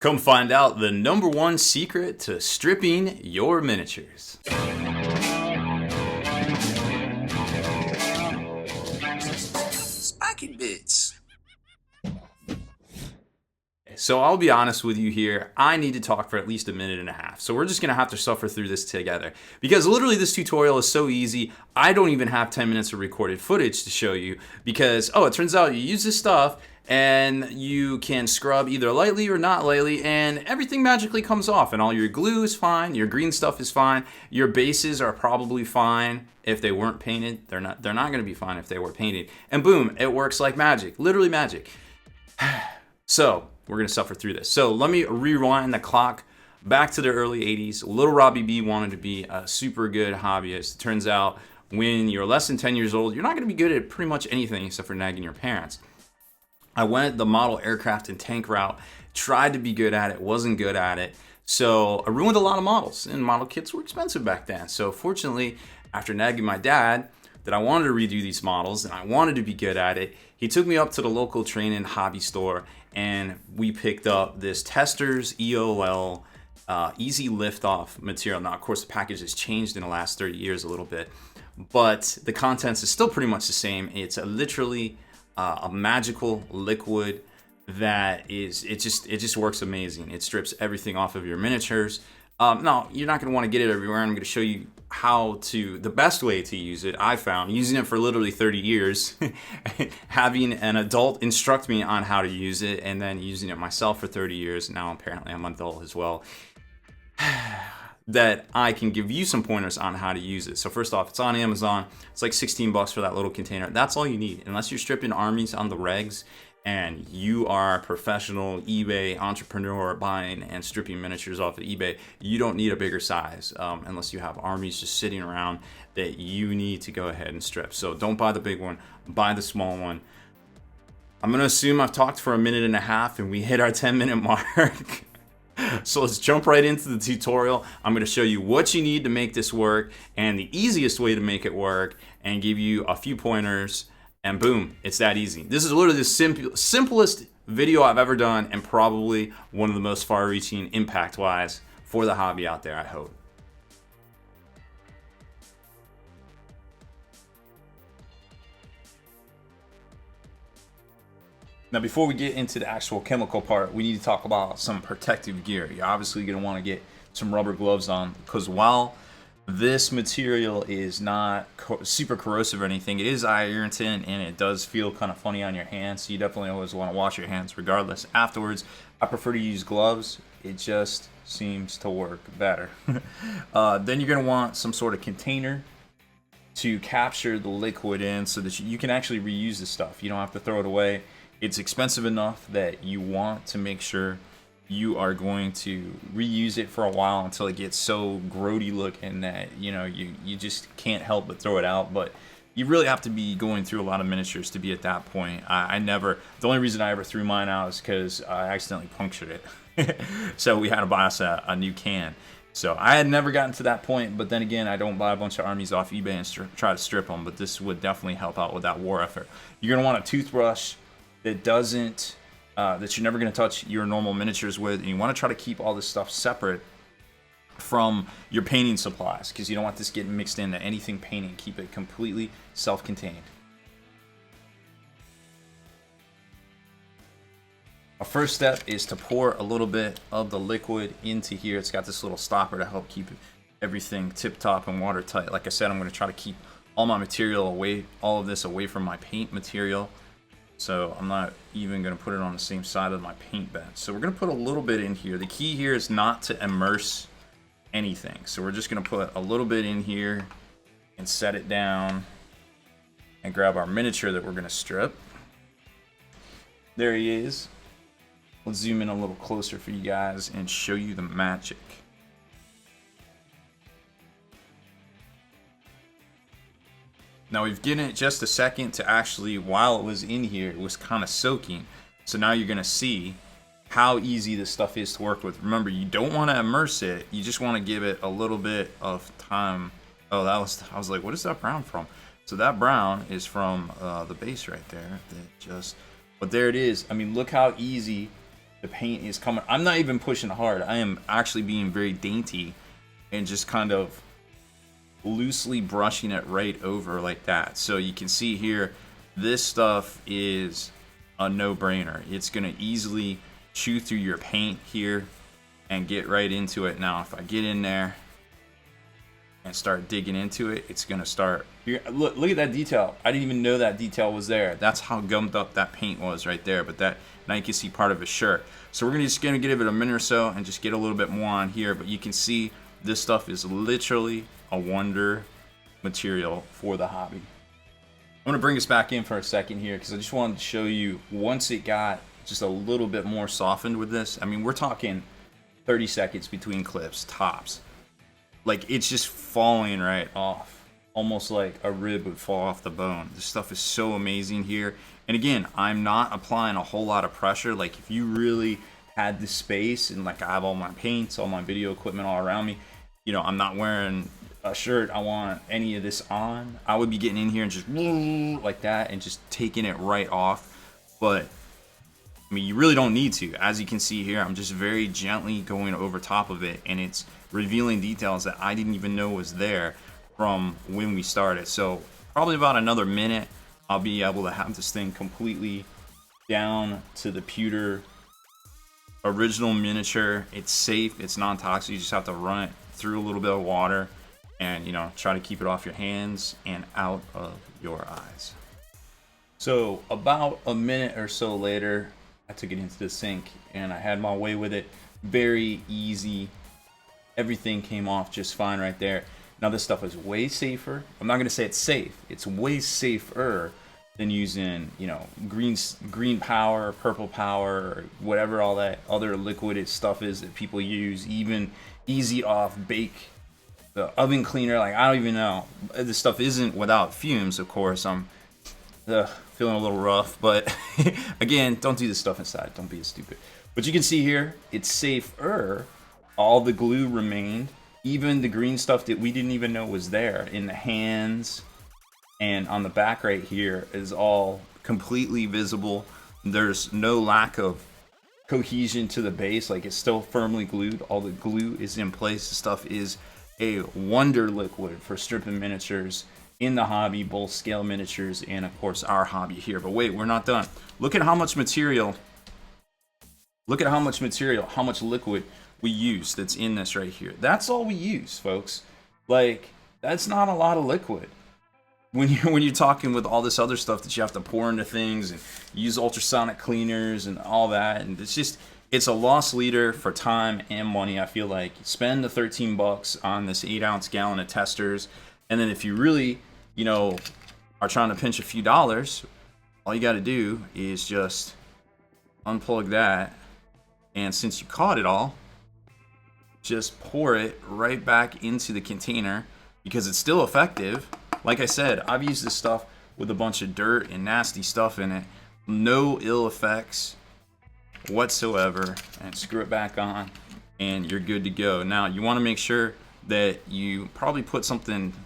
Come find out the #1 secret to stripping your miniatures. Spiky bits. So I'll be honest with you here, I need to talk for at least a minute and a half. So we're just gonna have to suffer through this together. Because literally this tutorial is so easy, I don't even have 10 minutes of recorded footage to show you. Because, it turns out you use this stuff and you can scrub either lightly or not lightly and everything magically comes off. And all your glue is fine, your green stuff is fine, your bases are probably fine if they weren't painted. They're not gonna be fine if they were painted. And boom, it works like magic, literally magic. So, we're going to suffer through this. So let me rewind the clock back to the early 80s. Little Robbie B wanted to be a super good hobbyist. It turns out when you're less than 10 years old, you're not going to be good at pretty much anything except for nagging your parents. I went the model aircraft and tank route, tried to be good at it, wasn't good at it. So I ruined a lot of models, and model kits were expensive back then. So fortunately, after nagging my dad that I wanted to redo these models and I wanted to be good at it, he took me up to the local training hobby store and we picked up this Testors EOL easy lift off material. Now, of course, the package has changed in the last 30 years a little bit, but the contents is still pretty much the same. It's literally a magical liquid that is, it just works amazing. It strips everything off of your miniatures. No, you're not going to want to get it everywhere. I'm going to show you the best way to use it. I found using it for literally 30 years, having an adult instruct me on how to use it, and then using it myself for 30 years. Now apparently I'm an adult as well. That I can give you some pointers on how to use it. So first off, it's on Amazon. It's like 16 bucks for that little container. That's all you need. Unless you're stripping armies on the regs and you are a professional eBay entrepreneur buying and stripping miniatures off of eBay, you don't need a bigger size unless you have armies just sitting around that you need to go ahead and strip. So don't buy the big one, buy the small one. I'm going to assume I've talked for a minute and a half and we hit our 10-minute mark. So let's jump right into the tutorial. I'm going to show you what you need to make this work and the easiest way to make it work and give you a few pointers. And boom, it's that easy. This is literally the simplest video I've ever done and probably one of the most far-reaching impact-wise for the hobby out there, I hope. Now, before we get into the actual chemical part, we need to talk about some protective gear. You're obviously going to want to get some rubber gloves on because while this material is not super corrosive or anything, it is irritant and it does feel kind of funny on your hands. So you definitely always want to wash your hands regardless. Afterwards, I prefer to use gloves. It just seems to work better. Then you're going to want some sort of container to capture the liquid in so that you can actually reuse the stuff. You don't have to throw it away. It's expensive enough that you want to make sure you are going to reuse it for a while until it gets so grody looking that you just can't help but throw it out. But you really have to be going through a lot of miniatures to be at that point. The only reason I ever threw mine out is because I accidentally punctured it. So we had to buy us a new can. So I had never gotten to that point, but then again, I don't buy a bunch of armies off eBay and try to strip them, but this would definitely help out with that war effort. You're going to want a toothbrush that you're never going to touch your normal miniatures with, and you want to try to keep all this stuff separate from your painting supplies because you don't want this getting mixed into anything painting. Keep it completely self-contained. Our first step is to pour a little bit of the liquid into here. It's got this little stopper to help keep everything tip-top and watertight. Like I said, I'm going to try to keep all my material away, all of this away from my paint material. So I'm not even going to put it on the same side of my paint bench. So we're going to put a little bit in here. The key here is not to immerse anything. So we're just going to put a little bit in here and set it down and grab our miniature that we're going to strip. There he is. Let's zoom in a little closer for you guys and show you the magic. Now we've given it just a second to actually, while it was in here, it was kind of soaking. So now you're gonna see how easy this stuff is to work with. Remember, you don't want to immerse it. You just want to give it a little bit of time. Oh, I was like, what is that brown from? So that brown is from the base right there. But there it is. I mean, look how easy the paint is coming. I'm not even pushing hard. I am actually being very dainty and just kind of loosely brushing it right over like that. So you can see here, this stuff is a no-brainer. It's gonna easily chew through your paint here and get right into it. Now if I get in there and start digging into it, it's gonna start here. Look at that detail. I didn't even know that detail was there. That's how gummed up that paint was right there. But that, now you can see part of his shirt. So we're just gonna give it a minute or so and just get a little bit more on here. But you can see this stuff is literally a wonder material for the hobby. I'm gonna bring us back in for a second here because I just wanted to show you once it got just a little bit more softened with this. I mean, we're talking 30 seconds between clips, tops. Like, it's just falling right off, almost like a rib would fall off the bone. This stuff is so amazing here. And again, I'm not applying a whole lot of pressure. Like, if you really had the space and like I have all my paints, all my video equipment all around me, you know, I'm not wearing a shirt, I want any of this on, I would be getting in here and just like that and just taking it right off. But I mean, you really don't need to. As you can see here, I'm just very gently going over top of it, and it's revealing details that I didn't even know was there from when we started. So probably about another minute, I'll be able to have this thing completely down to the pewter original miniature. It's safe, it's non-toxic. You just have to run it through a little bit of water and, you know, try to keep it off your hands and out of your eyes. So about a minute or so later, I took it into the sink and I had my way with it. Very easy. Everything came off just fine right there. Now this stuff is way safer. I'm not gonna say it's safe. It's way safer than using, you know, green power, purple power, or whatever all that other liquid stuff is that people use. Even Easy Off Bake, the oven cleaner. Like, I don't even know. This stuff isn't without fumes, of course. I'm feeling a little rough, but again, don't do this stuff inside. Don't be stupid. But you can see here, it's safer. All the glue remained. Even the green stuff that we didn't even know was there in the hands and on the back right here is all completely visible. There's no lack of cohesion to the base. Like, it's still firmly glued. All the glue is in place. The stuff is a wonder liquid for stripping miniatures in the hobby, both scale miniatures and of course our hobby here. But wait, we're not done. Look at how much material, how much liquid we use that's in this right here. That's all we use, folks. Like, that's not a lot of liquid. When you're talking with all this other stuff that you have to pour into things and use ultrasonic cleaners and all that, and it's a lost leader for time and money. I feel like spend the $13 on this 8-ounce gallon of testers, and then if you really, you know, are trying to pinch a few dollars, all you got to do is just unplug that, and since you caught it all, just pour it right back into the container because it's still effective. Like I said, I've used this stuff with a bunch of dirt and nasty stuff in it. No ill effects whatsoever. And screw it back on and you're good to go. Now, you want to make sure that you probably put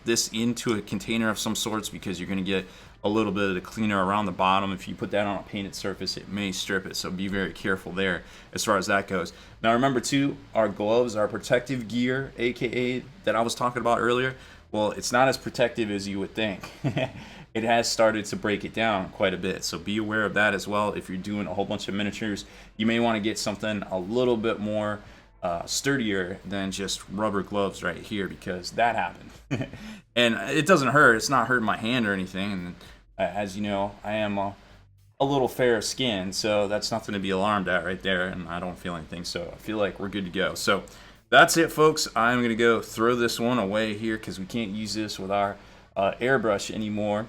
this into a container of some sorts because you're going to get a little bit of the cleaner around the bottom. If you put that on a painted surface, it may strip it, so be very careful there as far as that goes. Now remember too, our gloves, our protective gear, aka that I was talking about earlier, well, it's not as protective as you would think. It has started to break it down quite a bit, so be aware of that as well. If you're doing a whole bunch of miniatures, you may want to get something a little bit more sturdier than just rubber gloves right here, because that happened. And it doesn't hurt. It's not hurting my hand or anything. And as you know, I am a little fair skinned, so that's nothing to be alarmed at right there, and I don't feel anything, so I feel like we're good to go. So that's it, folks. I'm going to go throw this one away here because we can't use this with our airbrush anymore,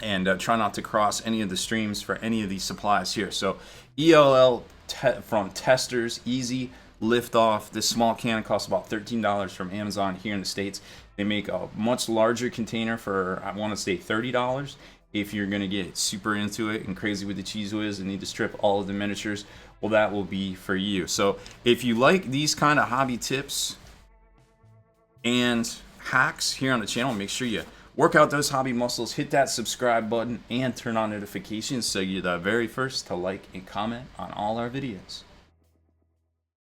and try not to cross any of the streams for any of these supplies here. So ELL from Testers, easy lift off. This small can costs about $13 from Amazon here in the States. They make a much larger container for, I want to say, $30 if you're going to get super into it and crazy with the cheese whiz and need to strip all of the miniatures. Well, that will be for you. So if you like these kind of hobby tips and hacks here on the channel, make sure you Work out those hobby muscles, hit that subscribe button, and turn on notifications so you're the very first to like and comment on all our videos.